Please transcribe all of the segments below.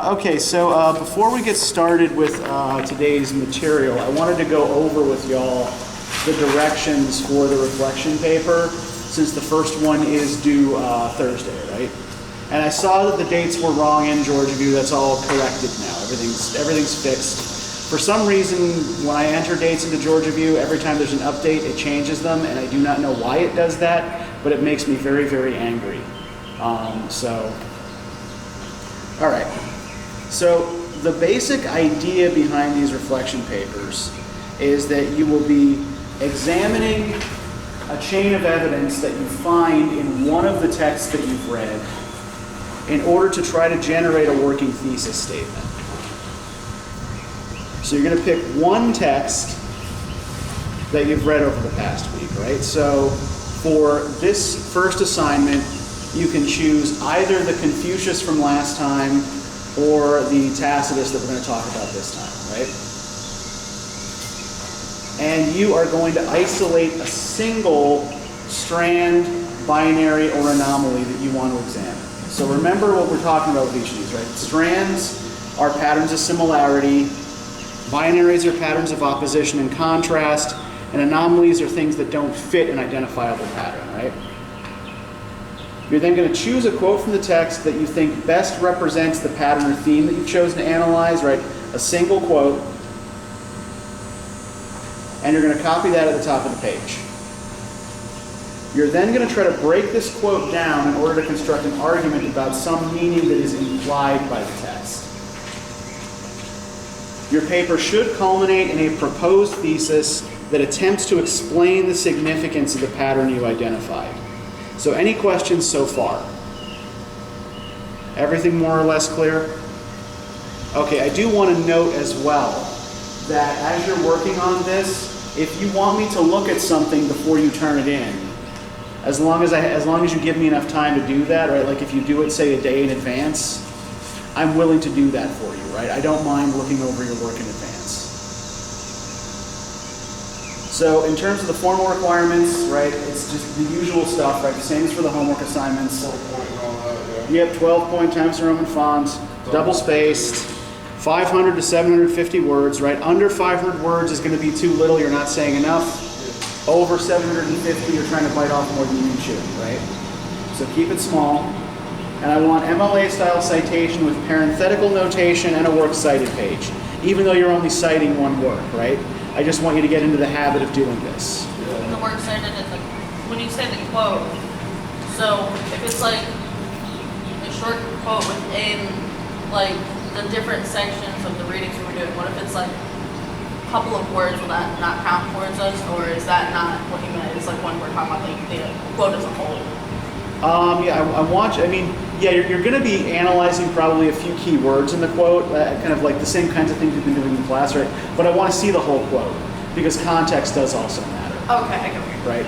Okay, so before we get started with today's material, I wanted to go over with y'all the directions for the reflection paper, since the first one is due Thursday, right? And I saw that the dates were wrong in Georgia View. That's all corrected now. Everything's fixed. For some reason, when I enter dates into Georgia View, every time there's an update, it changes them, and I do not know why it does that, but it makes me very, very angry. All right. So the basic idea behind these reflection papers is that you will be examining a chain of evidence that you find in one of the texts that you've read in order to try to generate a working thesis statement. So you're going to pick one text that you've read over the past week, right? So for this first assignment, you can choose either the Confucius from last time or the Tacitus that we're going to talk about this time, right? And you are going to isolate a single strand, binary, or anomaly that you want to examine. So remember what we're talking about with each of these, right? Strands are patterns of similarity, binaries are patterns of opposition and contrast, and anomalies are things that don't fit an identifiable pattern, right? You're then going to choose a quote from the text that you think best represents the pattern or theme that you've chosen to analyze, right? A single quote. And you're going to copy that at the top of the page. You're then going to try to break this quote down in order to construct an argument about some meaning that is implied by the text. Your paper should culminate in a proposed thesis that attempts to explain the significance of the pattern you identified. So any questions so far? Everything more or less clear? Okay, I do want to note as well that as you're working on this, if you want me to look at something before you turn it in, as long as you give me enough time to do that, right? Like if you do it, say, a day in advance, I'm willing to do that for you, right? I don't mind looking over your work in advance. So in terms of the formal requirements, right, it's just the usual stuff, right? The same as for the homework assignments. 12-point and all that, yeah. Yep, 12-point Times New Roman font, double-spaced, 500 to 750 words, right? Under 500 words is going to be too little, you're not saying enough. Over 750, you're trying to bite off more than you can chew, right? So keep it small. And I want MLA-style citation with parenthetical notation and a works cited page, even though you're only citing one work, right? I just want you to get into the habit of doing this. The works cited is like, when you say the quote, so if it's like a short quote within like the different sections of the readings we were doing, what if it's like a couple of words, will that not count towards us, or is that not what you meant? It's like when we're talking about the quote as a whole. You're going to be analyzing probably a few key words in the quote, kind of like the same kinds of things you've been doing in class, right? But I want to see the whole quote, because context does also matter. Okay, I get what you're right?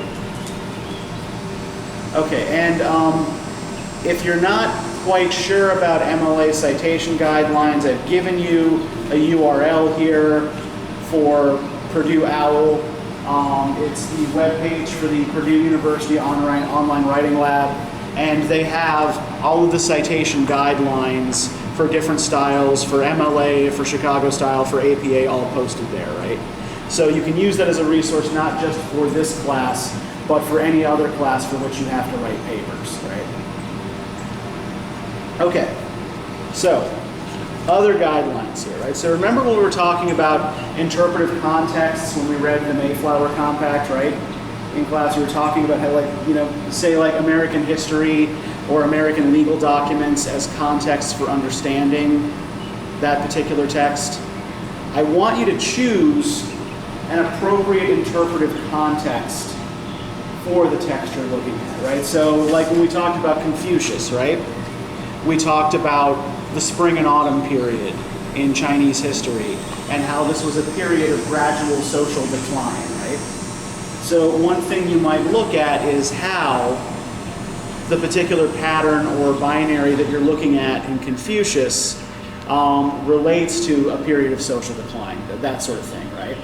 Okay, and if you're not quite sure about MLA citation guidelines, I've given you a URL here for Purdue OWL. It's the webpage for the Purdue University Online Writing Lab, and they have all of the citation guidelines for different styles, for MLA, for Chicago style, for APA, all posted there, right? So you can use that as a resource not just for this class, but for any other class for which you have to write papers, right? Okay, so other guidelines here, right? So remember when we were talking about interpretive contexts when we read the Mayflower Compact, right? In class, we were talking about how, say like American history or American legal documents as contexts for understanding that particular text. I want you to choose an appropriate interpretive context for the text you're looking at, right? So like when we talked about Confucius, right? We talked about the spring and autumn period in Chinese history and how this was a period of gradual social decline, right? So one thing you might look at is how the particular pattern or binary that you're looking at in Confucius relates to a period of social decline, that sort of thing, right?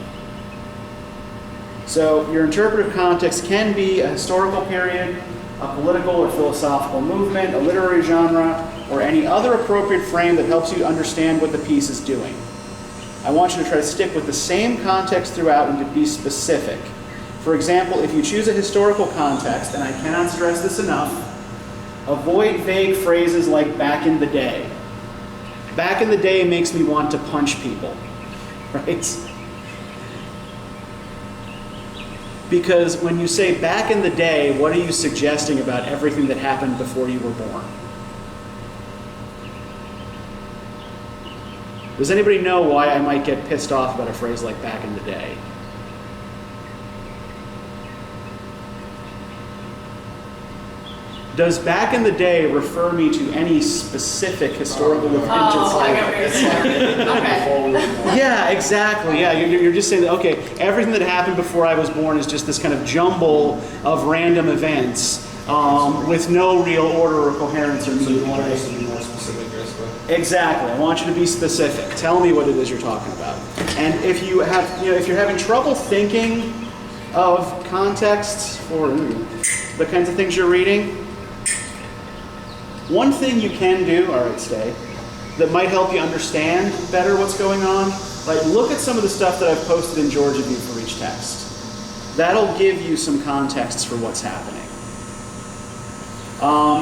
So your interpretive context can be a historical period, a political or philosophical movement, a literary genre, or any other appropriate frame that helps you understand what the piece is doing. I want you to try to stick with the same context throughout and to be specific. For example, if you choose a historical context, and I cannot stress this enough, avoid vague phrases like back in the day. Back in the day makes me want to punch people, right? Because when you say back in the day, what are you suggesting about everything that happened before you were born? Does anybody know why I might get pissed off about a phrase like back in the day? Does back in the day refer me to any specific historical event? Oh, I get what you're saying. Okay. Yeah, exactly. Yeah, you're just saying that, okay, everything that happened before I was born is just this kind of jumble of random events with no real order or coherence or meaning. So you want us to be more specific, basically? Exactly. I want you to be specific. Tell me what it is you're talking about. And if you have, if you're having trouble thinking of contexts for the kinds of things you're reading, one thing you can do, all right, stay, that might help you understand better what's going on, like look at some of the stuff that I've posted in Georgia View for each text. That'll give you some context for what's happening.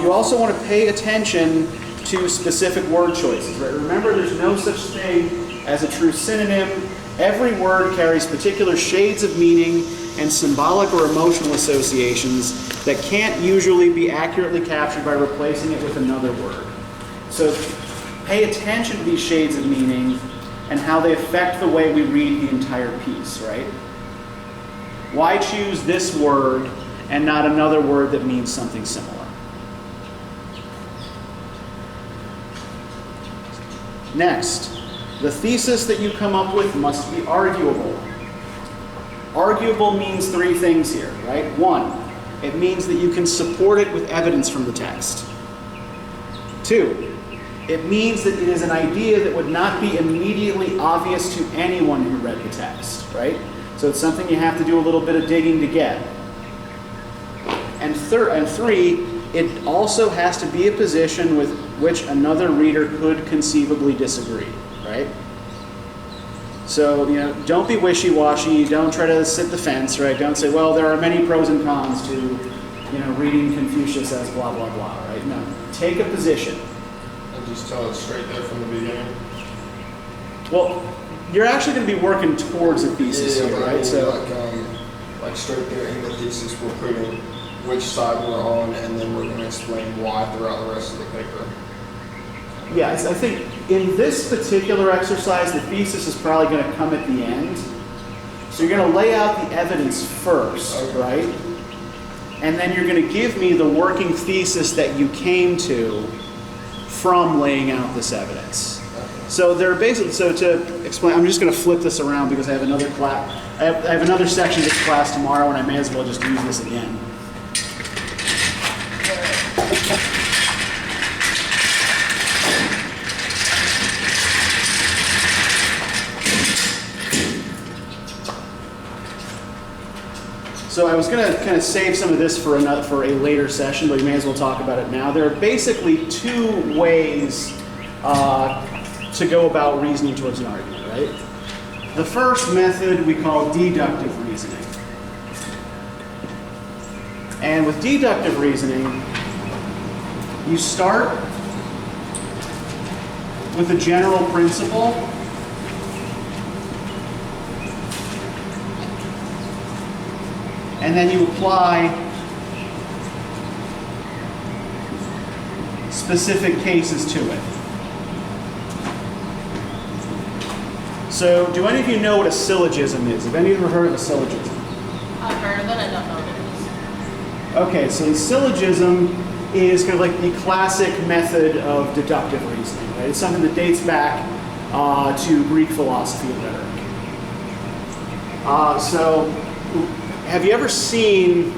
You also want to pay attention to specific word choices, right? Remember, there's no such thing as a true synonym. Every word carries particular shades of meaning and symbolic or emotional associations that can't usually be accurately captured by replacing it with another word. So pay attention to these shades of meaning and how they affect the way we read the entire piece, right? Why choose this word and not another word that means something similar? Next, the thesis that you come up with must be arguable. Arguable means three things here, right? One, it means that you can support it with evidence from the text. Two, it means that it is an idea that would not be immediately obvious to anyone who read the text, right? So it's something you have to do a little bit of digging to get. And three, it also has to be a position with which another reader could conceivably disagree, right? So, don't be wishy-washy, don't try to sit the fence, right? Don't say, well, there are many pros and cons to, reading Confucius as blah, blah, blah, right? No, take a position. And just tell it straight there from the beginning? Well, you're actually going to be working towards a thesis here, right? Like straight there in the thesis, we're putting which side we're on, and then we're going to explain why throughout the rest of the paper. Yeah, I think in this particular exercise, the thesis is probably going to come at the end. So you're going to lay out the evidence first, okay, right? And then you're going to give me the working thesis that you came to from laying out this evidence. Okay. So they're basically, so to explain, I'm just going to flip this around because I have another class. I have another section of this class tomorrow, and I may as well just use this again. So I was going to kind of save some of this for a later session, but we may as well talk about it now. There are basically two ways to go about reasoning towards an argument, right? The first method we call deductive reasoning. And with deductive reasoning, you start with a general principle, and then you apply specific cases to it. So, do any of you know what a syllogism is? Have any of you ever heard of a syllogism? I've heard of it, I don't know what it is. Okay, so the syllogism is kind of like the classic method of deductive reasoning, right? It's something that dates back to Greek philosophy and rhetoric. So, have you ever seen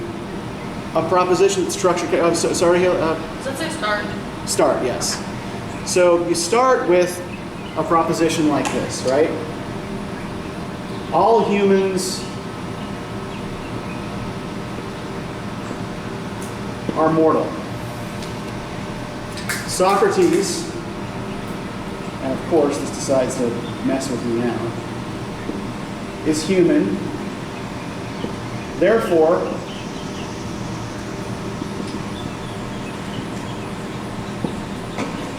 a proposition structure? Sorry, Since I start. Start, yes. So you start with a proposition like this, right? All humans are mortal. Socrates, and of course this decides to mess with me now, is human. Therefore,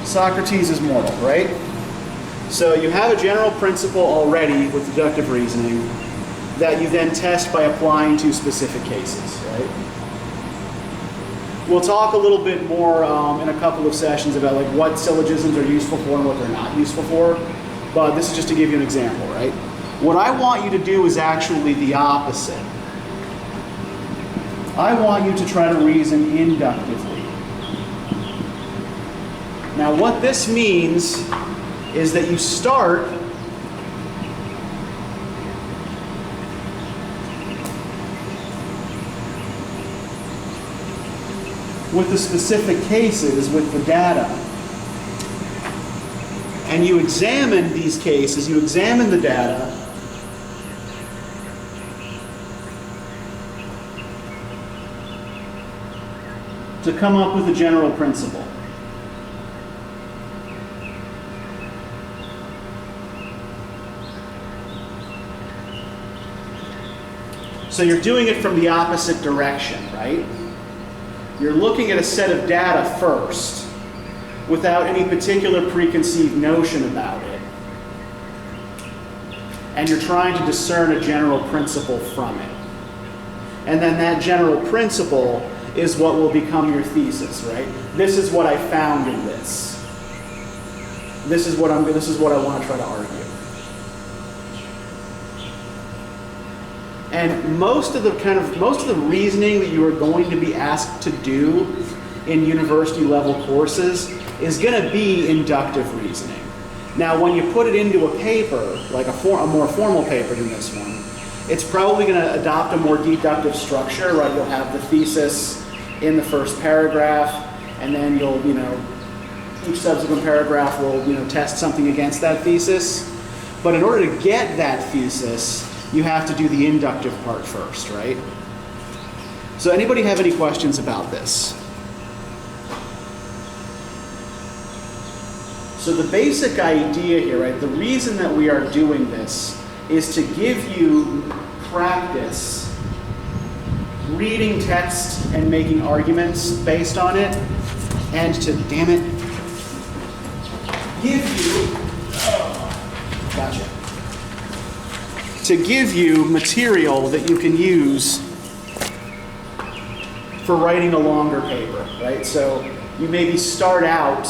Socrates is mortal, right? So you have a general principle already with deductive reasoning that you then test by applying to specific cases, right? We'll talk a little bit more in a couple of sessions about like what syllogisms are useful for and what they're not useful for, but this is just to give you an example, right? What I want you to do is actually the opposite. I want you to try to reason inductively. Now what this means is that you start with the specific cases, with the data. And you examine these cases, you examine the data, to come up with a general principle. So you're doing it from the opposite direction, right? You're looking at a set of data first, without any particular preconceived notion about it. And you're trying to discern a general principle from it. And then that general principle is what will become your thesis, right? This is what I found in this. This is what I want to try to argue. And most of the reasoning that you are going to be asked to do in university level courses is going to be inductive reasoning. Now, when you put it into a paper, like a more formal paper than this one, it's probably going to adopt a more deductive structure, right? You'll have the thesis in the first paragraph, and then you'll, each subsequent paragraph will, test something against that thesis. But in order to get that thesis, you have to do the inductive part first, right? So anybody have any questions about this? So the basic idea here, right, the reason that we are doing this is to give you practice reading text and making arguments based on it, and to, damn it, give you, gotcha. To give you material that you can use for writing a longer paper, right? So you maybe start out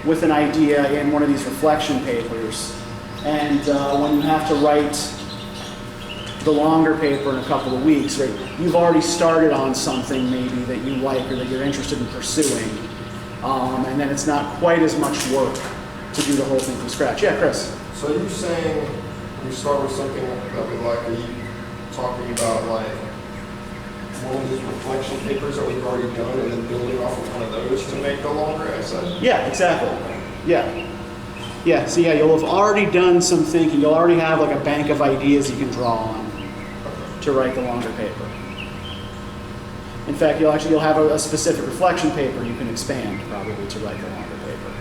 with an idea in one of these reflection papers, and when you have to write the longer paper in a couple of weeks, right, you've already started on something maybe that you like or that you're interested in pursuing, and then it's not quite as much work to do the whole thing from scratch. Yeah, Chris? So you're saying you start with something that we like, are you talking about like one of these reflection papers that we've already done and then building off of one of those to make the longer essay? Yeah, exactly. Yeah. Yeah, so yeah, you'll have already done some thinking. You'll already have like a bank of ideas you can draw on to write the longer paper. In fact, you'll have a specific reflection paper you can expand probably to write the longer paper.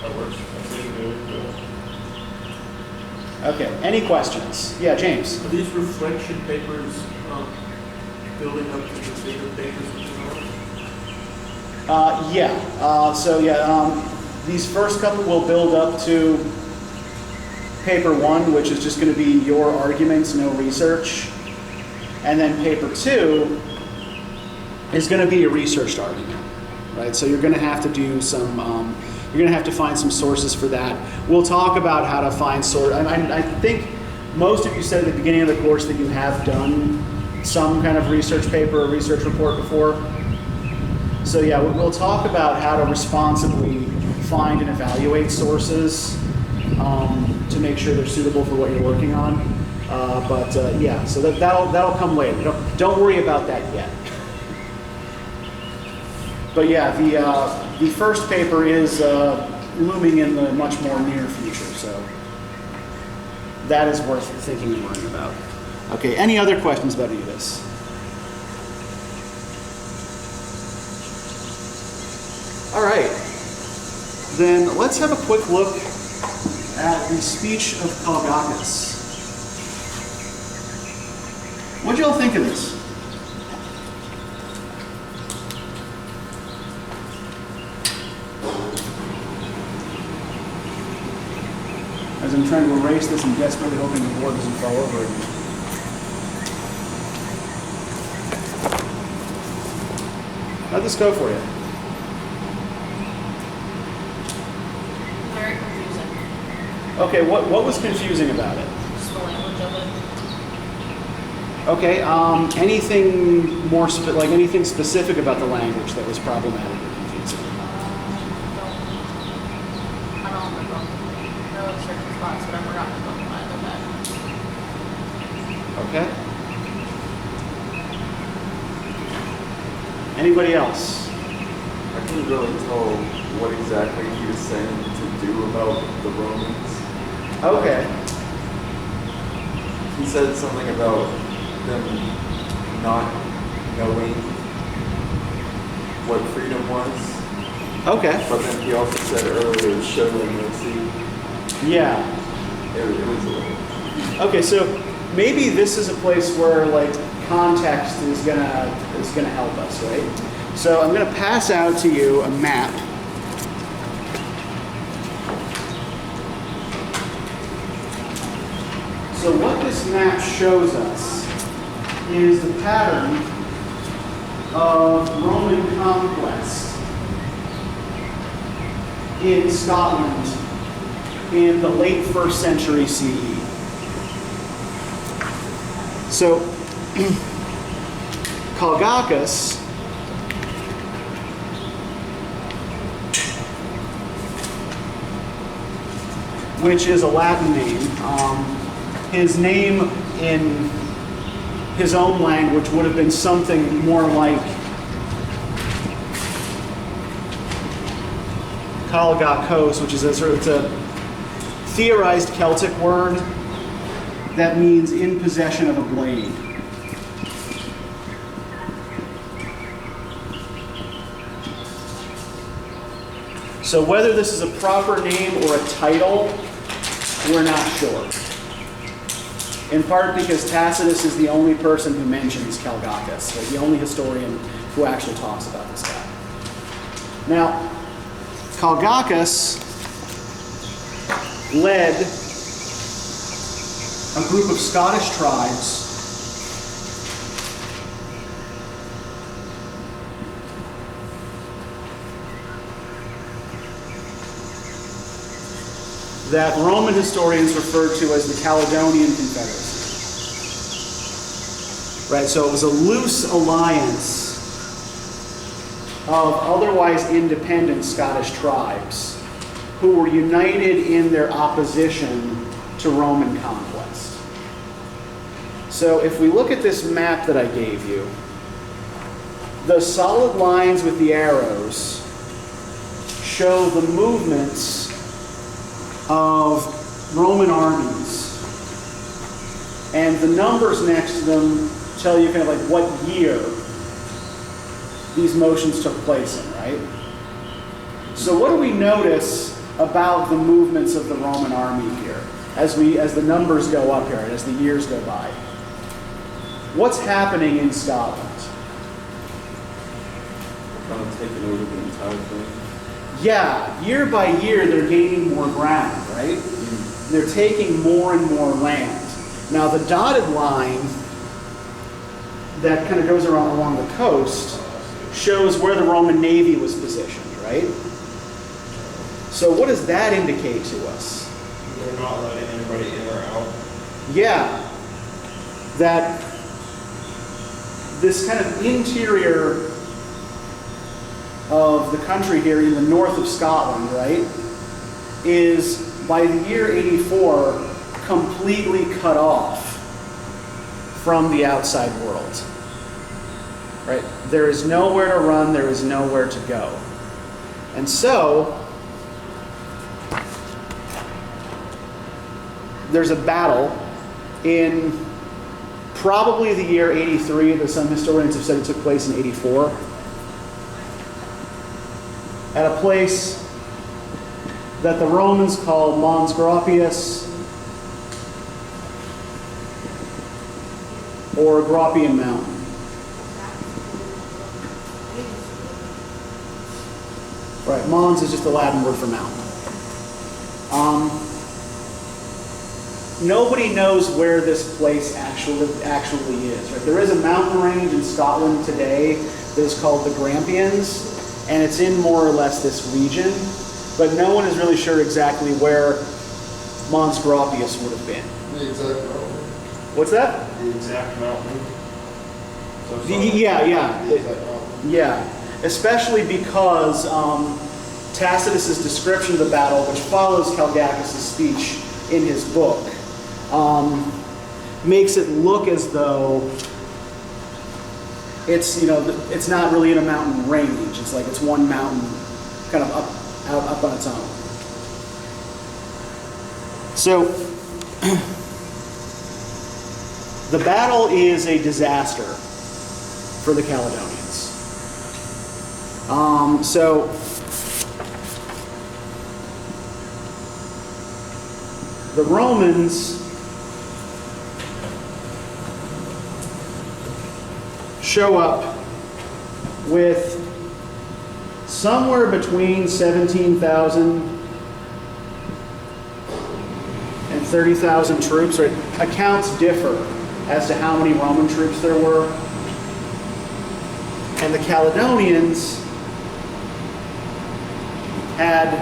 That works. That's really good. Okay, any questions? Yeah, James. Are these reflection papers building up to the bigger papers that you know? These first couple will build up to paper 1, which is just going to be your arguments, no research. And then paper 2 is going to be a researched argument, right? So you're going to have to do some, you're going to have to find some sources for that. We'll talk about how to find sources. I think most of you said at the beginning of the course that you have done some kind of research paper or research report before. So yeah, we'll talk about how to responsibly find and evaluate sources to make sure they're suitable for what you're working on. So that'll come later. Don't worry about that yet. But yeah, the first paper is looming in the much more near future, so that is worth thinking and learning about. Okay, any other questions about any of this? All All right. Then let's have a quick look at the speech of Calgacus. What do y'all think of this? As I'm trying to erase this, I'm desperately hoping the board doesn't fall over again. How'd this go for you? Very confusing. Okay, what was confusing about it? Just the language of it. Okay, anything more like anything specific about the language that was problematic or confusing? I don't remember. There were certain spots, but I forgot to put my other back. Okay. Anybody else? I couldn't really tell what exactly he was saying to do about the Romans. Okay. He said something about them not knowing what freedom was, Okay. but then he also said earlier, show them mercy. Yeah. It was a little... Okay, so maybe this is a place where like context is gonna help us, right? So I'm gonna pass out to you a map. So what this map shows us is the pattern of Roman conquest in Scotland in the late 1st century CE. So, Calgacus which is a Latin name, his name in his own language would have been something more like Calgacus, which is it's a theorized Celtic word that means in possession of a blade. So whether this is a proper name or a title, we're not sure. In part because Tacitus is the only person who mentions Calgacus, like the only historian who actually talks about this guy. Now, Calgacus led a group of Scottish tribes that Roman historians refer to as the Caledonian Confederacy. Right, so it was a loose alliance of otherwise independent Scottish tribes who were united in their opposition to Roman conquest. So if we look at this map that I gave you, the solid lines with the arrows show the movements of Roman armies. And the numbers next to them tell you kind of like what year these motions took place in, right? So what do we notice about the movements of the Roman army here as the numbers go up here and as the years go by? What's happening in Scotland? Kind of taking over the entire thing. Yeah, year by year they're gaining more ground, right? They're taking more and more land. Now the dotted line that kind of goes along the coast shows where the Roman navy was positioned, right? So what does that indicate to us? They're not letting anybody in or out. Yeah, that this kind of interior of the country here in the north of Scotland, right, is by the year 84 completely cut off from the outside world. Right? There is nowhere to run, there is nowhere to go. And so there's a battle in probably the year 83, though some historians have said it took place in 84. at a place that the Romans called Mons or Grappian Mountain. Right, Mons is just the Latin word for mountain. Nobody knows where this place actually is. Right? There is a mountain range in Scotland today that is called the Grampians, and it's in more or less this region, but no one is really sure exactly where Mons Grappius would have been. The exact mountain. What's that? The exact mountain. So it's Yeah. the exact mountain. Yeah, especially because Tacitus's description of the battle, which follows Calgacus' speech in his book, makes it look as though it's, it's not really in a mountain range. It's like it's one mountain kind of up on its own. So the battle is a disaster for the Caledonians. So the Romans show up with somewhere between 17,000 and 30,000 troops. Right? Accounts differ as to how many Roman troops there were. And the Caledonians had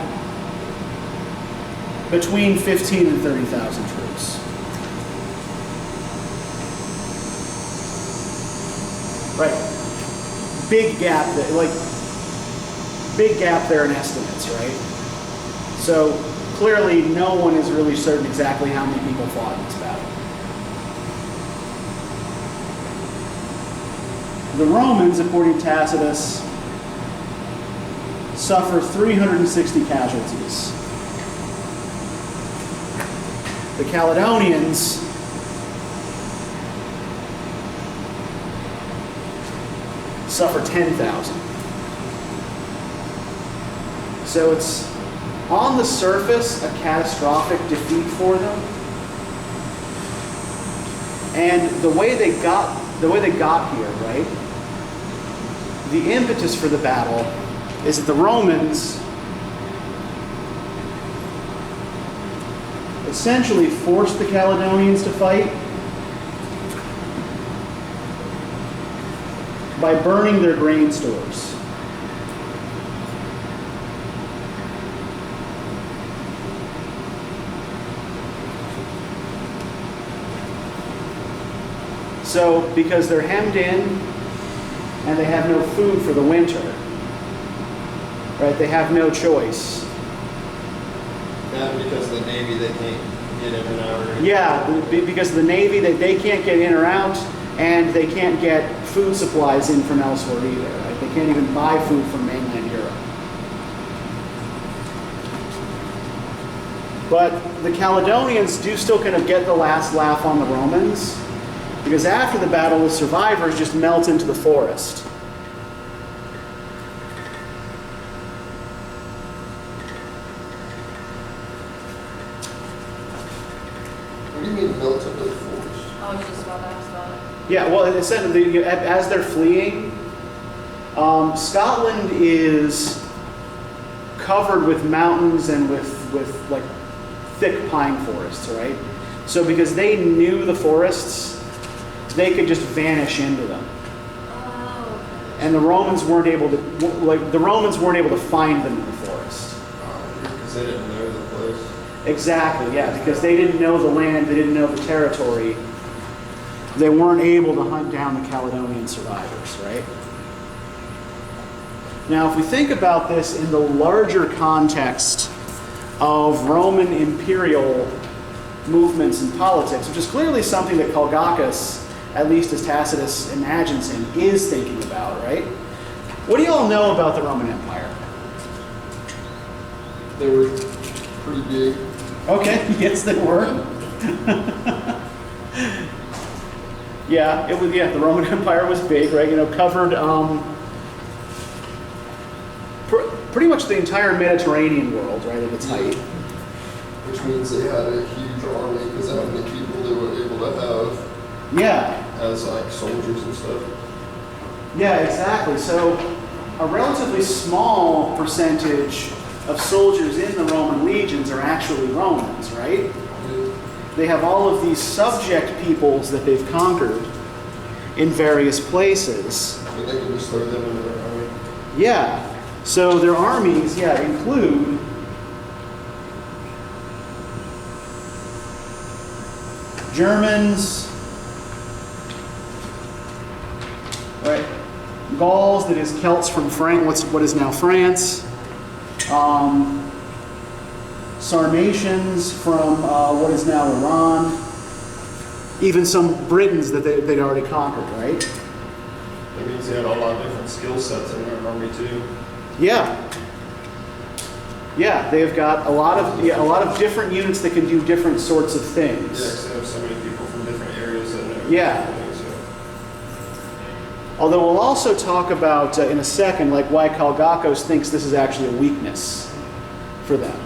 between 15 and 30,000 troops. Right. Big gap there, big gap there in estimates, right? So clearly no one is really certain exactly how many people fought in this battle. The Romans, according to Tacitus, suffer 360 casualties. The Caledonians suffer 10,000. So it's on the surface a catastrophic defeat for them. And the way they got here, right? The impetus for the battle is that the Romans essentially forced the Caledonians to fight by burning their grain stores. So, because they're hemmed in and they have no food for the winter, right? They have no choice. And because of the Navy, they can't get in and out. Or Yeah, because of the Navy, they can't get in or out, and they can't get food supplies in from elsewhere either. Right? They can't even buy food from mainland Europe. But the Caledonians do still kind of get the last laugh on the Romans, because after the battle, the survivors just melt into the forest. What do you mean melt into the forest? I was just about to ask about it. Yeah, well, essentially, as they're fleeing, Scotland is covered with mountains and with like thick pine forests, right? So because they knew the forests, they could just vanish into them. Oh, And the Romans weren't able to find them in the forest. Because they didn't know the place. Exactly, yeah, because they didn't know the land, they didn't know the territory. They weren't able to hunt down the Caledonian survivors, right? Now, if we think about this in the larger context of Roman imperial movements and politics, which is clearly something that Calgacus, at least as Tacitus imagines him, is thinking about, right? What do you all know about the Roman Empire? They were pretty big. Okay, yes, they were. Yeah, the Roman Empire was big, right? Covered pretty much the entire Mediterranean world, right, at its height. Which means they had a huge army, because how many people they were able to have Yeah, as like soldiers and stuff. yeah, exactly. So a relatively small percentage of soldiers in the Roman legions are actually Romans, right? They have all of these subject peoples that they've conquered in various places. I mean, they can just throw them into their army. Yeah, so their armies, yeah, include Germans, right? Gauls, that is Celts from France, what is now France. Sarmatians from what is now Iran. Even some Britons that they'd already conquered, right? That means they had a lot of different skill sets in their army too. Yeah. Yeah, they've got a lot of different units that can do different sorts of Yeah, things. because they have so many people from different areas that know. Yeah. things, so. Although we'll also talk about in a second, like why Calgacus thinks this is actually a weakness for them.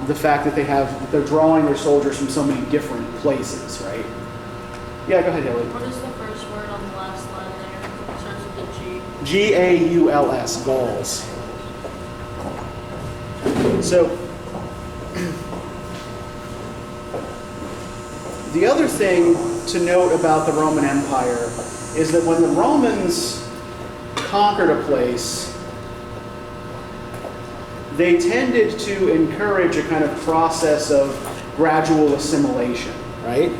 The fact that they're drawing their soldiers from so many different places, right? Yeah, go ahead, Haley. What is the first word on the last line there? It starts with a G. Gauls, Gauls. So, the other thing to note about the Roman Empire is that when the Romans conquered a place, they tended to encourage a kind of process of gradual assimilation, right?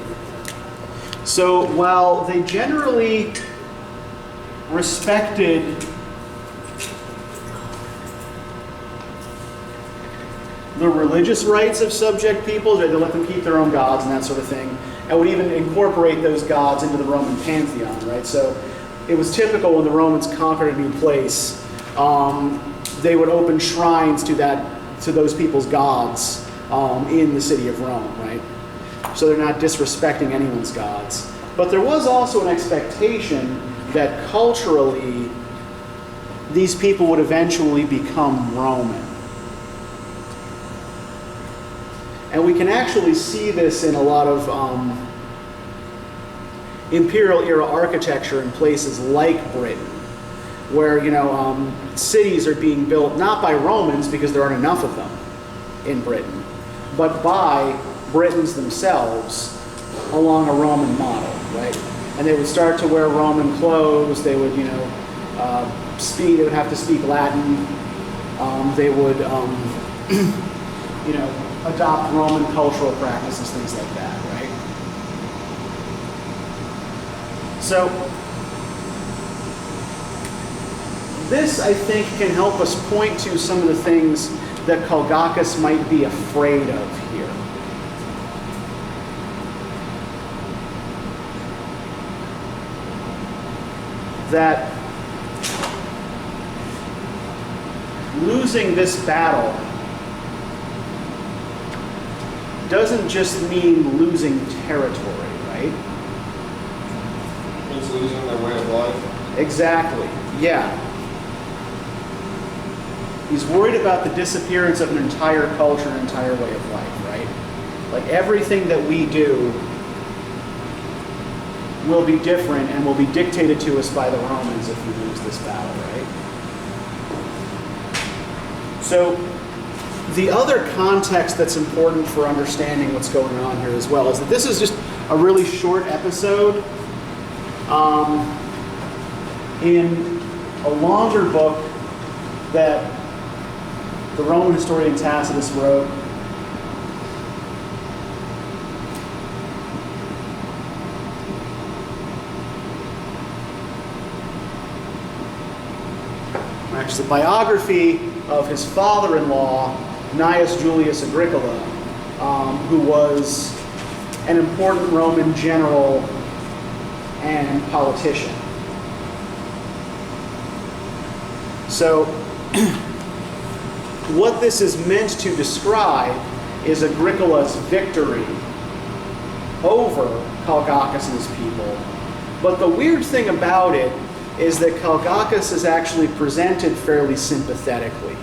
So while they generally respected the religious rights of subject peoples, they let them keep their own gods and that sort of thing, and would even incorporate those gods into the Roman pantheon, right? So it was typical when the Romans conquered a new place, they would open shrines to those people's gods in the city of Rome, right? So they're not disrespecting anyone's gods. But there was also an expectation that culturally these people would eventually become Roman. And we can actually see this in a lot of imperial era architecture in places like Britain, where cities are being built not by Romans because there aren't enough of them in Britain, but by Britons themselves along a Roman model, right? And they would start to wear Roman clothes. They would, They would have to speak Latin. They would, adopt Roman cultural practices, things like that, right? So this, I think, can help us point to some of the things that Calgacus might be afraid of here. That losing this battle doesn't just mean losing territory, right? It means losing their way of life. Exactly, yeah. He's worried about the disappearance of an entire culture, an entire way of life, right? Like everything that we do will be different and will be dictated to us by the Romans if we lose this battle, right? So the other context that's important for understanding what's going on here as well is that this is just a really short episode in a longer book that the Roman historian Tacitus wrote. It's the biography of his father-in-law, Gnaeus Julius Agricola, who was an important Roman general and politician. So, what this is meant to describe is Agricola's victory over Calgacus and his people. But the weird thing about it is that Calgacus is actually presented fairly sympathetically.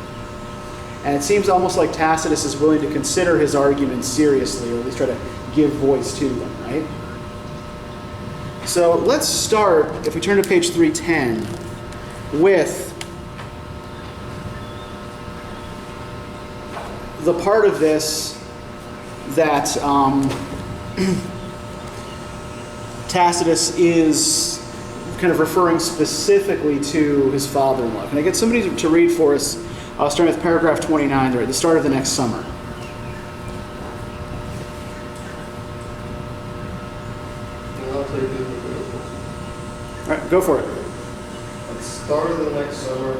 And it seems almost like Tacitus is willing to consider his arguments seriously, or at least try to give voice to them, right? So let's start, if we turn to page 310, with the part of this that Tacitus is kind of referring specifically to his father-in-law. Can I get somebody to read for us, starting with paragraph 29, there at the start of the next summer? And I'll take it. All right, go for it. At the start of the next summer,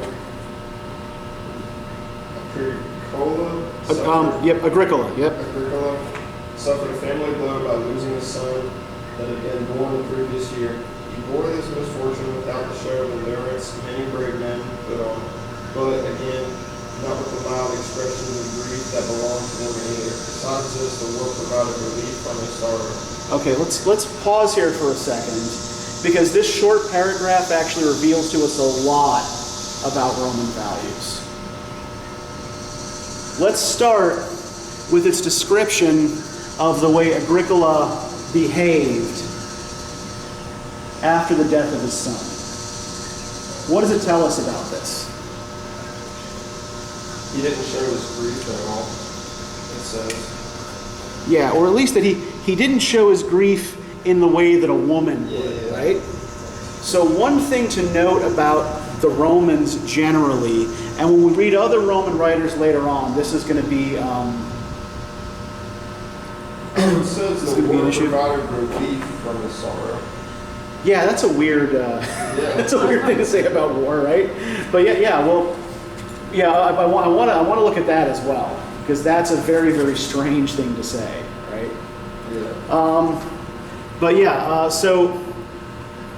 Agricola. Yep, Agricola, yep. Agricola suffered a family blow by losing a son that had been born the previous year. He bore this misfortune without the show of endurance many brave men put on, but again, not with the mild expressions of grief that belonged to them either. Besides this, the war provided relief from his sorrow. Okay, let's pause here for a second, because this short paragraph actually reveals to us a lot about Roman values. Let's start with its description of the way Agricola behaved after the death of his son. What does it tell us about this? He didn't show his grief at all, it says. Yeah, or at least that he didn't show his grief in the way that a woman would, right? So one thing to note about the Romans generally, and when we read other Roman writers later on, this is going to be It says This is the gonna be an war issue. provided relief from his sorrow. yeah, that's a weird that's a weird thing to say about war, right? But I want to look at that as well, because that's a very, very strange thing to say, right? Yeah. So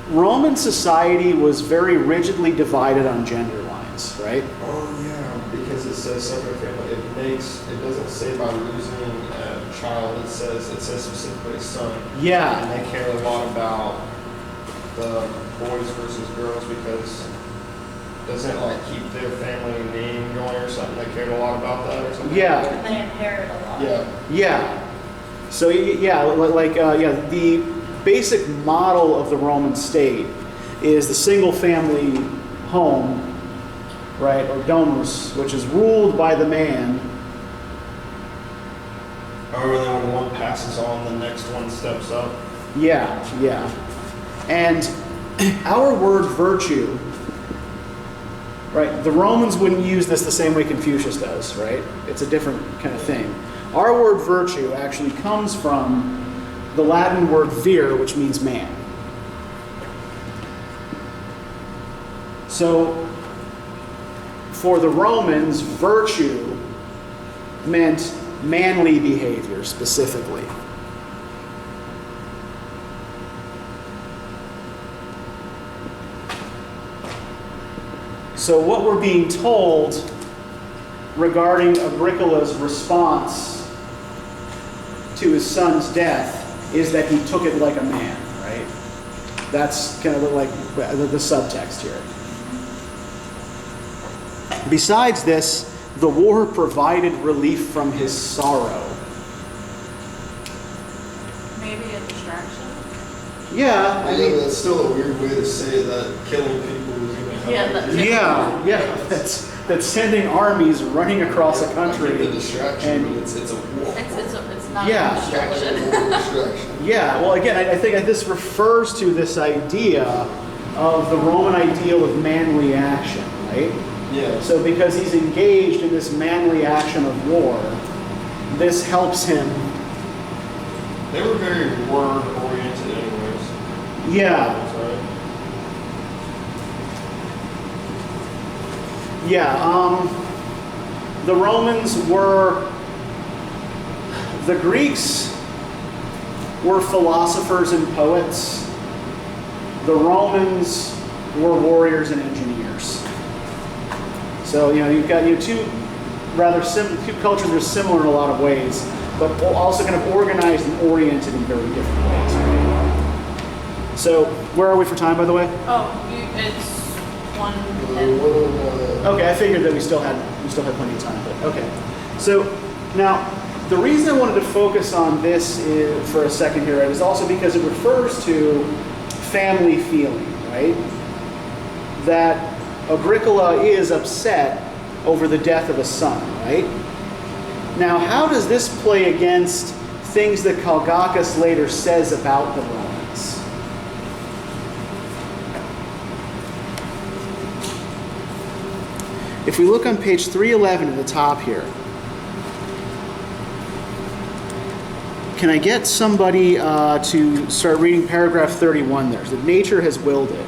Roman society was very rigidly divided on gender lines, right? Oh yeah, because it says suffered family. It doesn't say by losing a child. It says specifically a son. Yeah. And they care a lot about the boys versus girls because doesn't it like keep their family name going or something? They cared a lot about that or something. Yeah. Like They inherit a lot. that? Yeah. So the basic model of the Roman state is the single family home, right, or domus, which is ruled by the man. However, then when one passes on, the next one steps up. Yeah. And our word virtue, right, the Romans wouldn't use this the same way Confucius does, right? It's a different kind of thing. Our word virtue actually comes from the Latin word vir, which means man. So, for the Romans, virtue meant manly behavior specifically. So what we're being told regarding Agricola's response to his son's death is that he took it like a man, right? That's kind of like the subtext here. Besides this, the war provided relief from his sorrow. Maybe a distraction. Yeah, I mean, that's still a weird way to say that killing people is even that's sending armies running across a country. The distraction, and it's a war. It's not Yeah. a distraction. Distraction. yeah, well, again, I think that this refers to this idea of the Roman ideal of manly action, right? Yeah. So because he's engaged in this manly action of war, this helps him. They were very word oriented anyways. Yeah, Right? the Romans were, the Greeks were philosophers and poets. The Romans were warriors and engineers. So, you've got two cultures that are similar in a lot of ways, but also kind of organized and oriented in very different ways. Right? So where are we for time, by the way? Oh, it's 1:10. Okay, I figured that we still had plenty of time, but okay. So now the reason I wanted to focus on this for a second here, right, is also because it refers to family feeling, right? That Agricola is upset over the death of a son, right? Now, how does this play against things that Calgacus later says about the Romans? If we look on page 311 at the top here, can I get somebody to start reading paragraph 31 there? So that nature has willed it.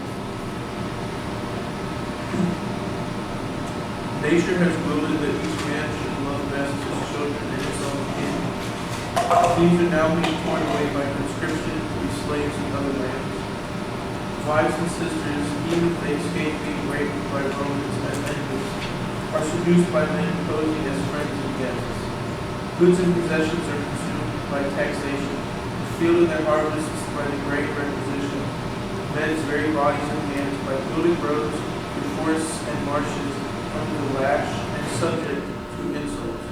Nature has willed it that each man should love best his children and his own kin. These are now being torn away by conscription to be slaves in other lands. Wives and sisters, even if they escape being raped by Romans as enemies, are seduced by men posing as friends and guests. Goods and possessions are consumed by taxation, filled in their harvests by the great requisition. Men's very bodies and hands by building roads through forests and marshes under the lash and subject to insults.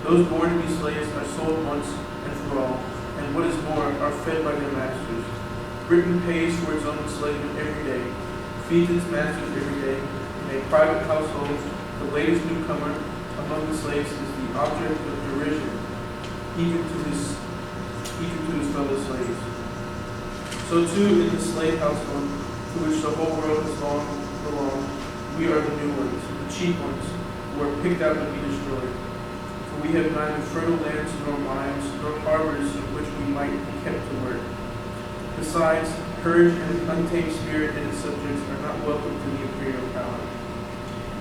Those born to be slaves are sold once and for all, and what is more, are fed by their masters. Britain pays for its own enslavement every day, feeds its masters every day. In a private household, the latest newcomer among the slaves is the object of derision, even to his fellow slaves. So too in the slave household, to which the whole world has long belonged, we are the new ones, the cheap ones, who are picked out to be destroyed. For we have neither fertile lands nor mines, nor harbors in which we might be kept to work. Besides, courage and untamed spirit and its subjects are not welcome to the imperial power.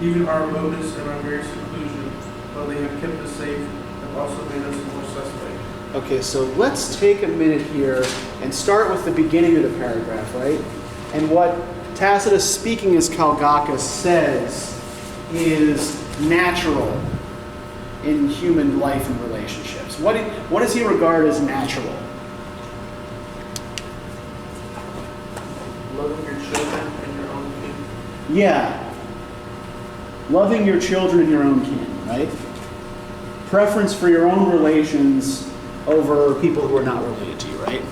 Even our remoteness and our very seclusion, while they have kept us safe, have also made us more suspect. Okay, so let's take a minute here and start with the beginning of the paragraph, right? And what Tacitus, speaking as Calgacus, says is natural in human life and relationships. What does he regard as natural? Loving your children and your own kin. Yeah. Loving your children and your own kin, right? Preference for your own relations over people who are not related to you, right?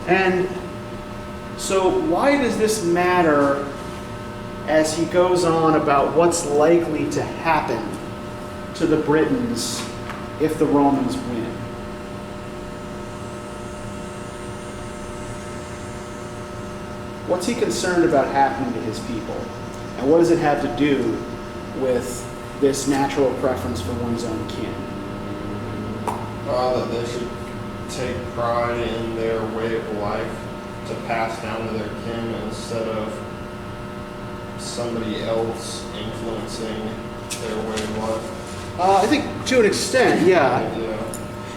And so why does this matter as he goes on about what's likely to happen to the Britons if the Romans win? What's he concerned about happening to his people? And what does it have to do with this natural preference for one's own kin? That they should take pride in their way of life to pass down to their kin instead of somebody else influencing their way of life. I think to an extent, yeah. Yeah.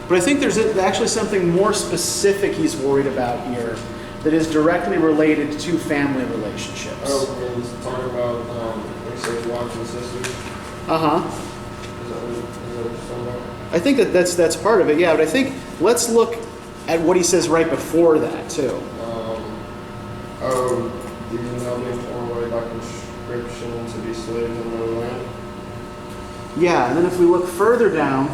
But I think there's actually something more specific he's worried about here that is directly related to family relationships. Oh, we're talking about like wives and sisters. Uh-huh. Is that what you're talking about? I think that's part of it, yeah. But I think let's look at what he says right before that, too. These are now being torn away by conscription to be slaves in their land. Yeah, and then if we look further down,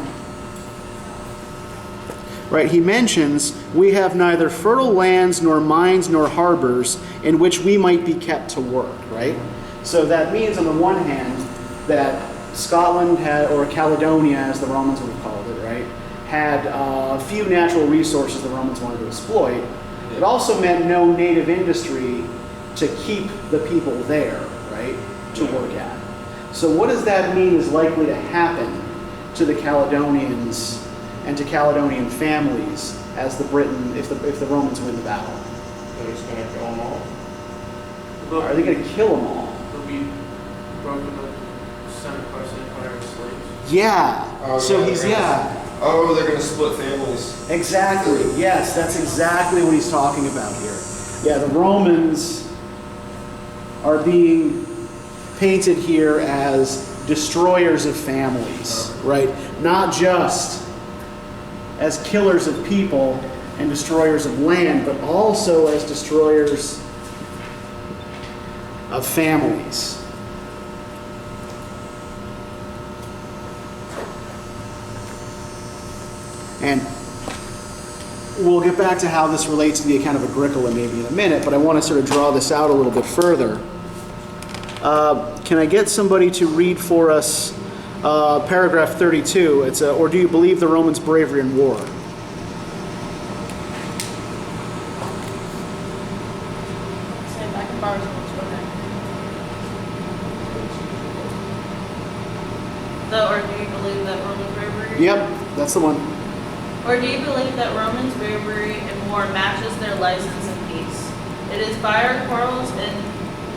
right, he mentions, we have neither fertile lands nor mines nor harbors in which we might be kept to work, right? So that means on the one hand that Scotland had, or Caledonia as the Romans would have called it, right, had a few natural resources the Romans wanted to exploit. It also meant no native industry to keep the people there, right, to work at. So what does that mean is likely to happen to the Caledonians and to Caledonian families as if the Romans win the battle? They're just going to kill them all. Are they going to kill them all? They'll be broken up, sent across the empire as slaves. Yeah. Oh, So yeah, he's, they're gonna- yeah. Oh, they're going to split families. Exactly. Yes, that's exactly what he's talking about here. Yeah, the Romans are being painted here as destroyers of families, right? Not just as killers of people and destroyers of land, but also as destroyers of families. And we'll get back to how this relates to the account of Agricola maybe in a minute, but I want to sort of draw this out a little bit further. Can I get somebody to read for us paragraph 32? It's or do you believe the Romans' bravery in war? Say it back in bars, let's go there. Or do you believe that Romans' bravery? Yep, that's the one. Or do you believe that Romans' bravery in war matches their license in peace? It is by our quarrels and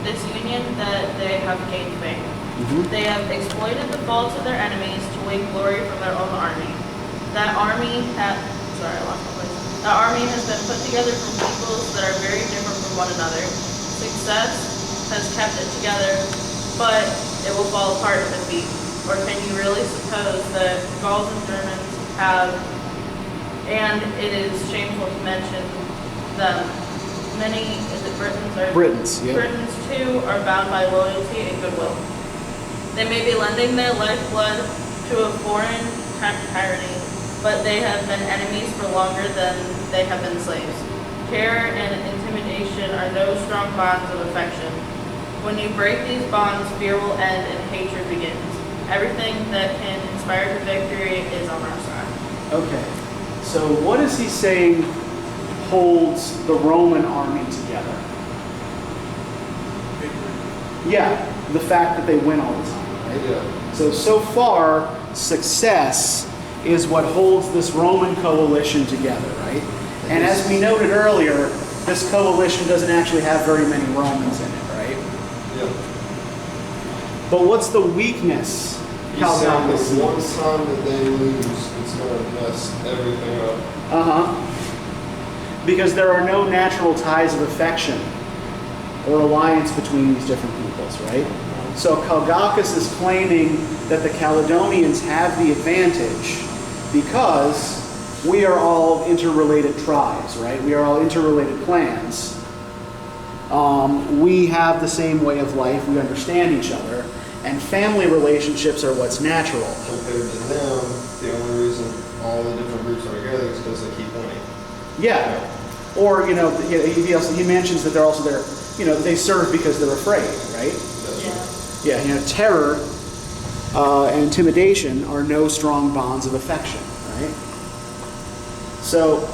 disunion that they have gained fame. They have exploited the faults of their enemies to win glory from their own army. That army has been put together from peoples that are very different from one another. Success has kept it together, but it will fall apart in defeat. Or can you really suppose that Gauls and Germans have, and it is shameful to mention them, many, is it Britons? Or Britons, yeah. Britons too are bound by loyalty and goodwill. They may be lending their lifeblood to a foreign tyranny, but they have been enemies for longer than they have been slaves. Terror and intimidation are no strong bonds of affection. When you break these bonds, fear will end and hatred begins. Everything that can inspire to victory is on our side. Okay, so what is he saying holds the Roman army together? Yeah, the fact that they win all the time, right? Yeah. So far, success is what holds this Roman coalition together, right? And as we noted earlier, this coalition doesn't actually have very many Romans in it, right? Yeah. But what's the weakness? He's saying Calgacus that one time that they lose, it's going to mess everything up. Because there are no natural ties of affection or alliance between these different peoples, right? So Calgacus is claiming that the Caledonians have the advantage because we are all interrelated tribes, right? We are all interrelated clans. We have the same way of life, we understand each other, and family relationships are what's natural. Compared to them, the only reason all the different groups are together is because they keep winning. Yeah. Or, he mentions that they're also there, they serve because they're afraid, right? Yeah, terror and intimidation are no strong bonds of affection, right? So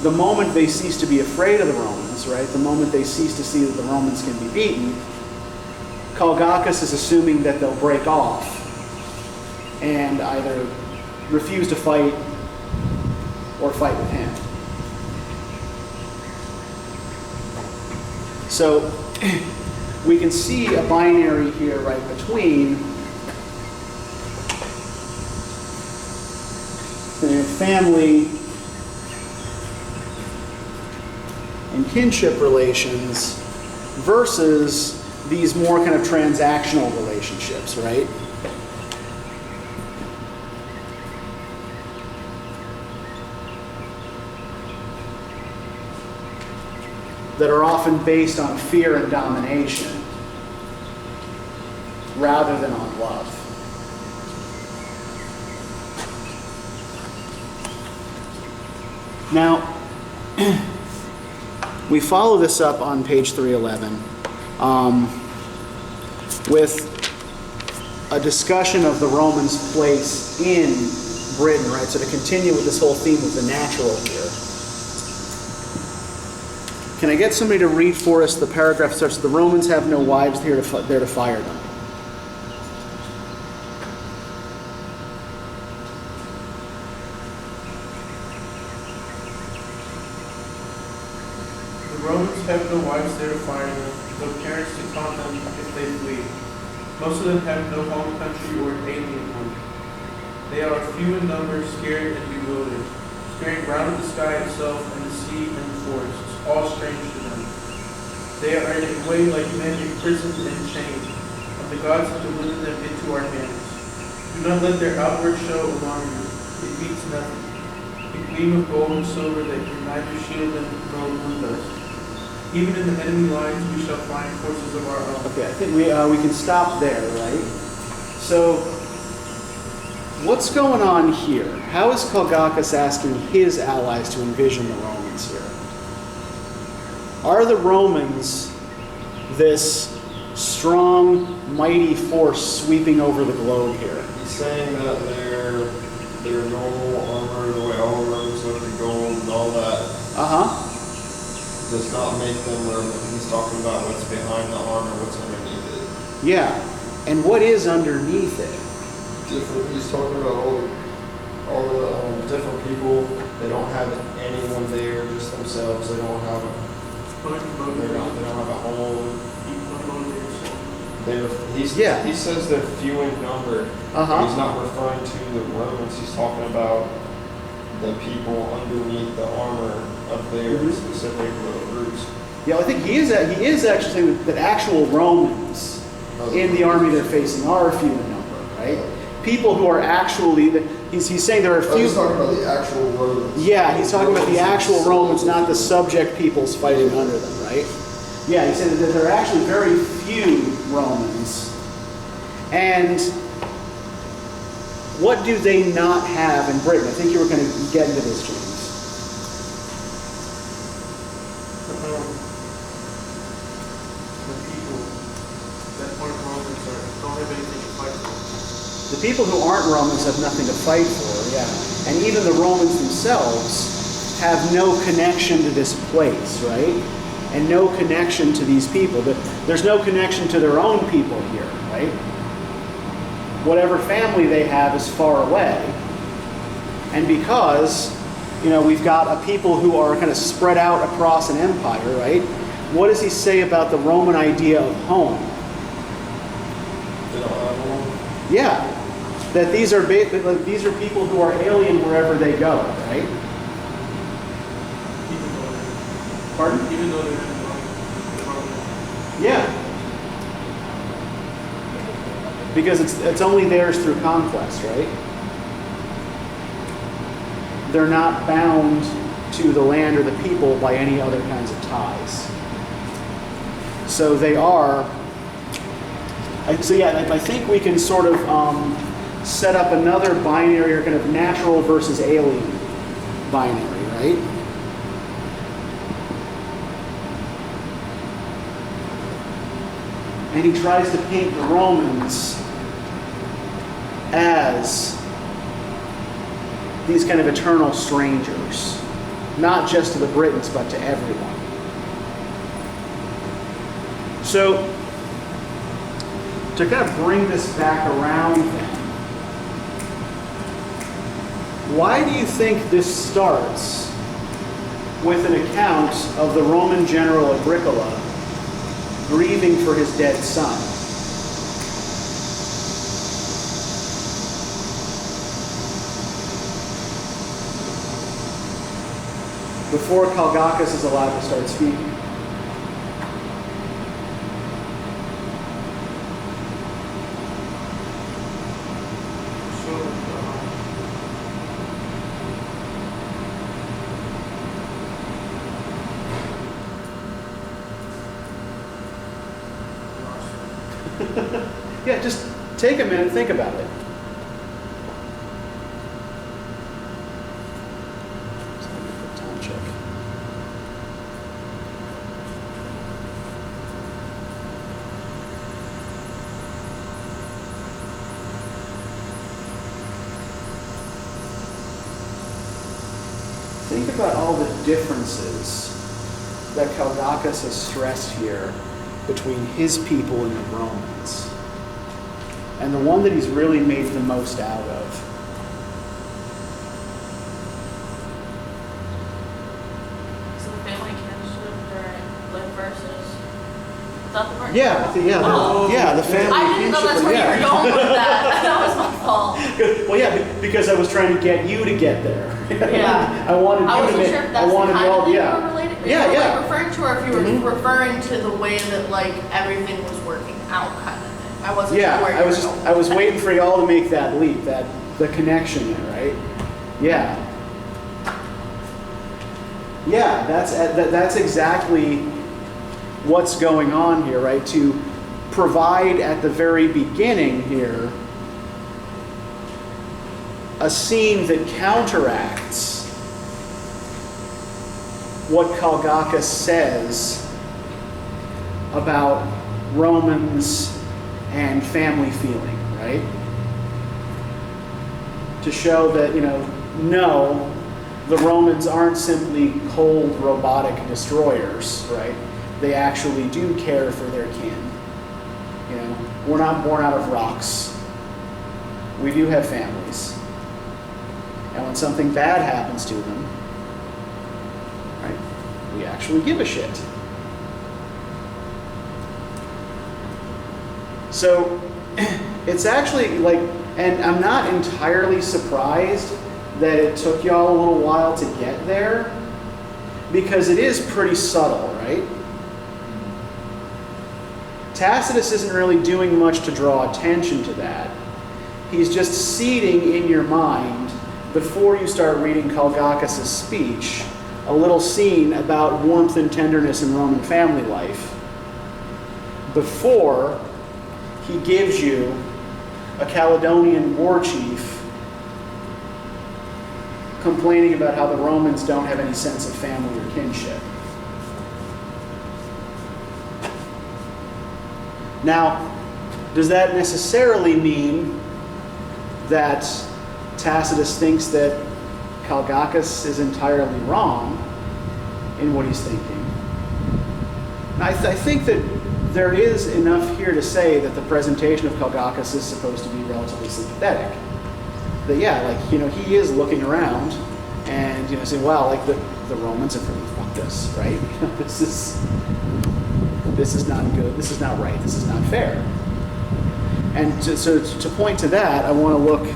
the moment they cease to be afraid of the Romans, right, the moment they cease to see that the Romans can be beaten, Calgacus is assuming that they'll break off and either refuse to fight or fight with him. So we can see a binary here right between family and kinship relations versus these more kind of transactional relationships, right? That are often based on fear and domination rather than on love. Now, we follow this up on page 311 with a discussion of the Romans' place in Britain, right? So to continue with this whole theme of the natural here. Can I get somebody to read for us the paragraph that starts, the Romans have no wives there to fire them? The Romans have no wives there to fire them, no parents to taunt them if they flee. Most of them have no home country or alien one. They are few in number, scared and bewildered, staring round at the sky itself and the sea and the forests, all strange to them. They are in a way like men imprisoned and chained, and the gods have delivered them into our hands. Do not let their outward show alarm you. It means nothing. A gleam of gold and silver that can neither shield them nor wound us. Even in the enemy lines we shall find forces of our own. Okay, I think we can stop there, right? So, what's going on here? How is Calgacus asking his allies to envision the Romans here? Are the Romans this strong, mighty force sweeping over the globe here? He's saying that their normal armor, the way all Romans look, the gold and all that, Uh-huh. does not make them Roman. He's talking about what's behind the armor, what's underneath it. Yeah. And what is underneath it? Different. He's talking about all the different people. They don't have anyone there, just themselves. They don't have they don't have a home. He says they're few in number. Uh-huh. He's not referring to the Romans. He's talking about the people underneath the armor of their specific groups. Yeah, I think he is actually saying that actual Romans in the army they're facing are few in number, right? People who are actually, he's saying there are few. He's talking about the actual Romans. Yeah, he's talking about the actual Romans, not the subject peoples fighting under them, right? Yeah, he said that there are actually very few Romans. And what do they not have in Britain? I think you were going to get into this, James. The people that aren't Romans don't have anything to fight for. The people who aren't Romans have nothing to fight for, yeah. And even the Romans themselves have no connection to this place, right? And no connection to these people. There's no connection to their own people here, right? Whatever family they have is far away. And because, we've got a people who are kind of spread out across an empire, right? What does he say about the Roman idea of home? They don't have home. Yeah, that these are people who are alien wherever they go, right? Pardon? Even though they're in Rome. Yeah. Because it's only theirs through conquest, right? They're not bound to the land or the people by any other kinds of ties. So they are. So yeah, I think we can sort of set up another binary, or kind of natural versus alien binary, right? And he tries to paint the Romans as these kind of eternal strangers, not just to the Britons, but to everyone. So, to kind of bring this back around then, why do you think this starts with an account of the Roman general Agricola grieving for his dead son? Before Calgacus is allowed to start speaking. Yeah, just take a minute and think about it. Time check. Think about all the differences that Calgacus has stressed here between his people and the Romans. And the one that he's really made the most out of. So the family kinship during versus without the part? Yeah, the family I didn't know that's kinship, where you were yeah. going with that. That was my fault. well, yeah, because I was trying to get you to get there. Yeah. I wanted I you wasn't to sure if I that's the wanted kind you of all, thing yeah. you were related, Yeah, you were, yeah. like, referring to, or if you were Mhm. referring to the way that like everything was working out kind of thing. I wasn't Yeah, sure where I you was were going. I was waiting for y'all to make that leap, the connection there, right? Yeah. Yeah, that's exactly what's going on here, right? To provide at the very beginning here a scene that counteracts what Calgacus says about Romans and family feeling, right? To show that, no, the Romans aren't simply cold robotic destroyers, right? They actually do care for their kin. We're not born out of rocks. We do have families. And when something bad happens to them, right, we actually give a shit. So it's actually like, and I'm not entirely surprised that it took y'all a little while to get there, because it is pretty subtle, right? Tacitus isn't really doing much to draw attention to that. He's just seeding in your mind, before you start reading Calgacus' speech, a little scene about warmth and tenderness in Roman family life, before he gives you a Caledonian war chief complaining about how the Romans don't have any sense of family or kinship. Now, does that necessarily mean that Tacitus thinks that Calgacus is entirely wrong in what he's thinking? I think that there is enough here to say that the presentation of Calgacus is supposed to be relatively sympathetic. That he is looking around and saying, wow, like the Romans have really fucked us, right? This is not good. This is not right. This is not fair. And to point to that, I want to look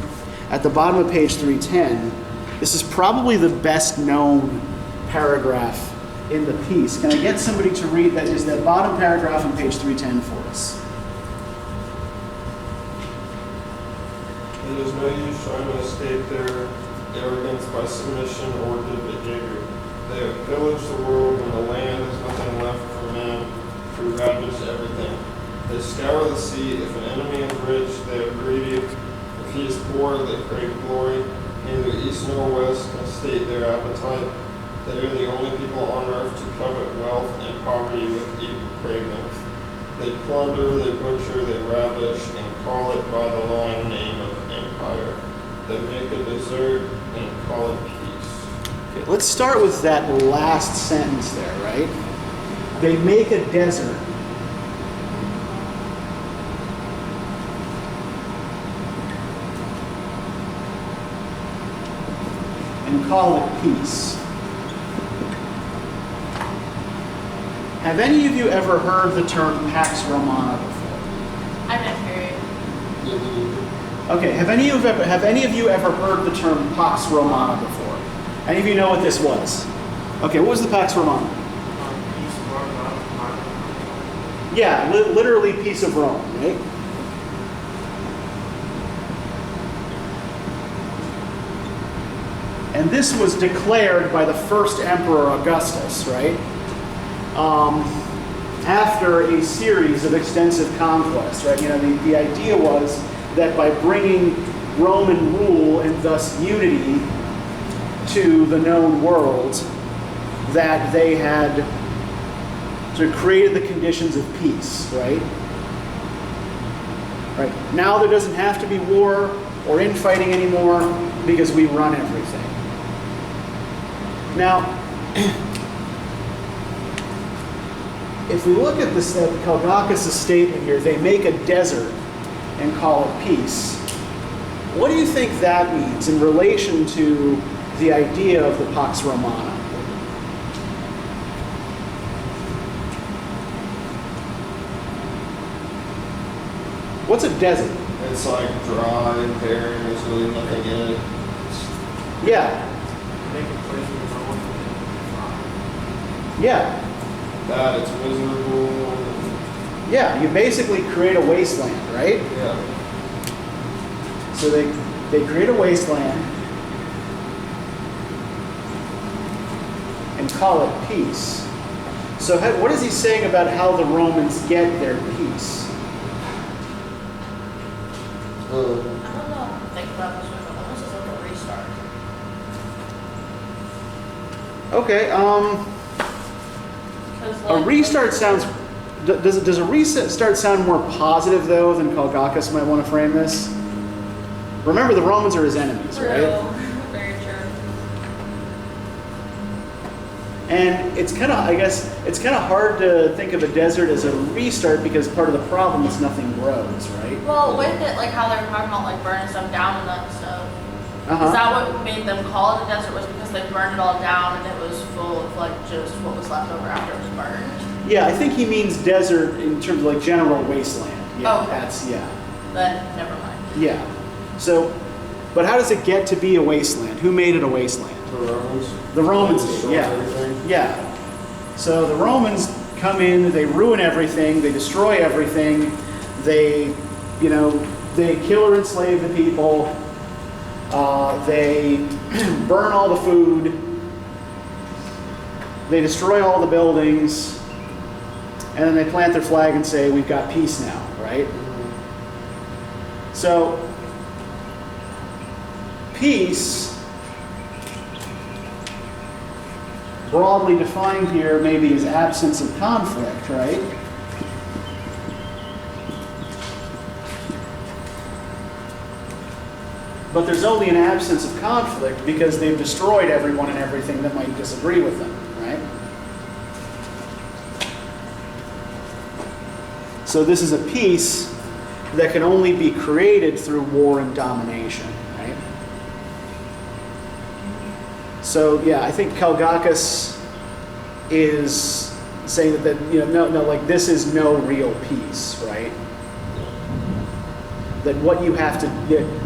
at the bottom of page 310. This is probably the best known paragraph in the piece. Can I get somebody to read that? Is that bottom paragraph on page 310 for us? It is no use trying to escape their arrogance by submission or good behavior. They have pillaged the world when the land has nothing left for men to ravage everything. They scour the sea. If an enemy is rich, they are greedy. If he is poor, they crave glory. Neither east nor west can state their appetite. They are the only people on earth to covet wealth and poverty with equal cravings. They plunder, they butcher, they ravish, and call it by the long name of empire. They make a dessert and call it peace. Okay, let's start with that last sentence there, right? They make a desert. And call it peace. Have any of you ever heard the term Pax Romana before? I didn't hear you. Okay, have any of you ever heard the term Pax Romana before? Any of you know what this was? Okay, what was the Pax Romana? Yeah, literally peace of Rome, right? And this was declared by the first emperor Augustus, right? After a series of extensive conquests, right? The idea was that by bringing Roman rule and thus unity to the known world, that they had sort of created the conditions of peace, right? Right. Now there doesn't have to be war or infighting anymore because we run everything. Now, if we look at this, Calgacus' statement here, they make a desert and call it peace. What do you think that means in relation to the idea of the Pax Romana? What's a desert? A It's like dry and barren, there's really nothing in it. Yeah, Make a place where no one can yeah, That, it's miserable. yeah. You basically create a wasteland, right? Yeah. So they create a wasteland and call it peace. So what is he saying about how the Romans get their peace? I don't know. Think about this one, but almost as like a restart. Okay, Because a restart sounds. Does a restart sound more positive though than Calgacus might want to frame this? Remember, the Romans are his enemies, right? Very true. And it's kind of, I guess, it's kind of hard to think of a desert as a restart because part of the problem is nothing grows, right? Well, with it, like how they were talking about like burning stuff down and that stuff. Is Uh-huh. that what made them call it a desert? Was because they burned it all down and it was full of like just what was left over after it was burned? Yeah, I think he means desert in terms of like general wasteland. Yeah, Okay. that's, yeah. Then never mind. Yeah. So, but how does it get to be a wasteland? Who made it a wasteland? The Romans. The Romans did, Destroy yeah. everything. Yeah. So the Romans come in, they ruin everything, they destroy everything, they, you know, they kill or enslave the people, they burn all the food, they destroy all the buildings, and then they plant their flag and say, we've got peace now, right? So, peace, broadly defined here, maybe is absence of conflict, right? But there's only an absence of conflict because they've destroyed everyone and everything that might disagree with them, right? So this is a peace that can only be created through war and domination, right? So yeah, I think Calgacus is saying that you know, no, like this is no real peace, right? That what you have to,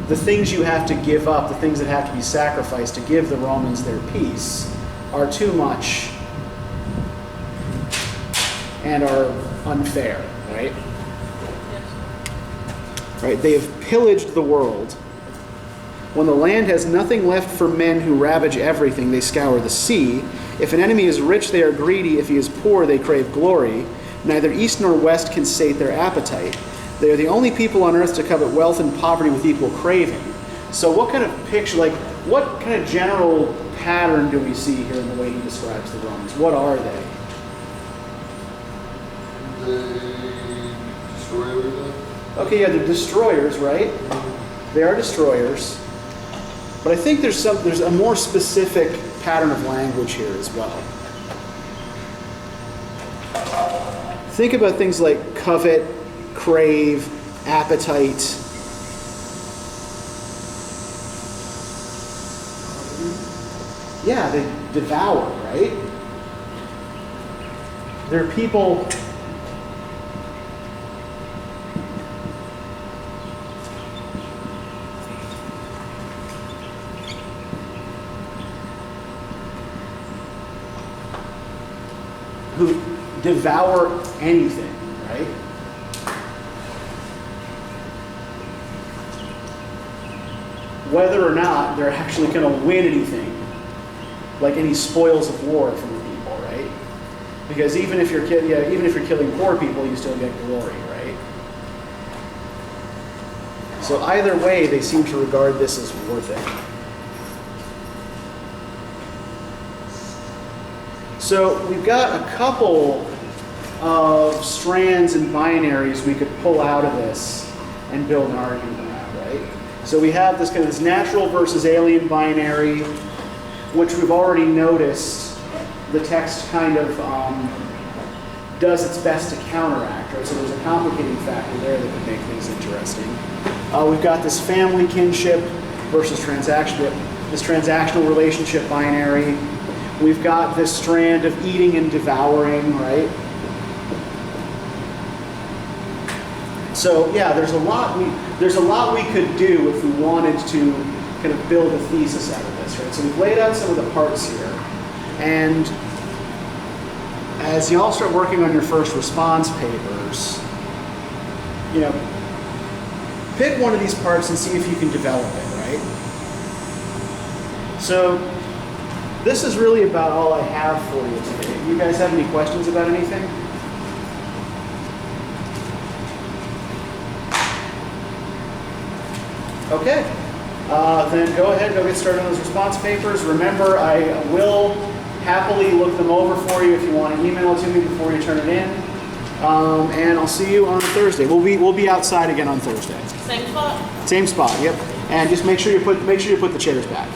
the things you have to give up, the things that have to be sacrificed to give the Romans their peace are too much and are unfair, right? Yes. Right? They have pillaged the world. When the land has nothing left for men who ravage everything, they scour the sea. If an enemy is rich, they are greedy. If he is poor, they crave glory. Neither east nor west can sate their appetite. They are the only people on earth to covet wealth and poverty with equal craving. So what kind of picture, like, what kind of general pattern do we see here in the way he describes the Romans? What are they? They destroy everything. Okay, yeah, they're destroyers, right? They are destroyers. But I think there's a more specific pattern of language here as well. Think about things like covet, crave, appetite. Yeah, they devour, right? There are people who devour anything, right? Whether or not they're actually going to win anything, like any spoils of war from the people, right? Because even if you're killing poor people, you still get glory, right? So either way, they seem to regard this as worth it. So we've got a couple of strands and binaries we could pull out of this and build an argument around, right? So we have this kind of this natural versus alien binary, which we've already noticed the text kind of does its best to counteract, right? So there's a complicating factor there that could make things interesting. We've got this family kinship versus this transactional relationship binary. We've got this strand of eating and devouring, right? So yeah, there's a lot. there's a lot we could do if we wanted to kind of build a thesis out of this, right? So we've laid out some of the parts here, and as y'all start working on your first response papers, you know, pick one of these parts and see if you can develop it, right? So this is really about all I have for you today. You guys have any questions about anything? Okay, then go ahead, go get started on those response papers. Remember, I will happily look them over for you if you want to email it to me before you turn it in. And I'll see you on Thursday. We'll be outside again on Thursday. Same spot? Same spot, yep. And just make sure you put the chairs back.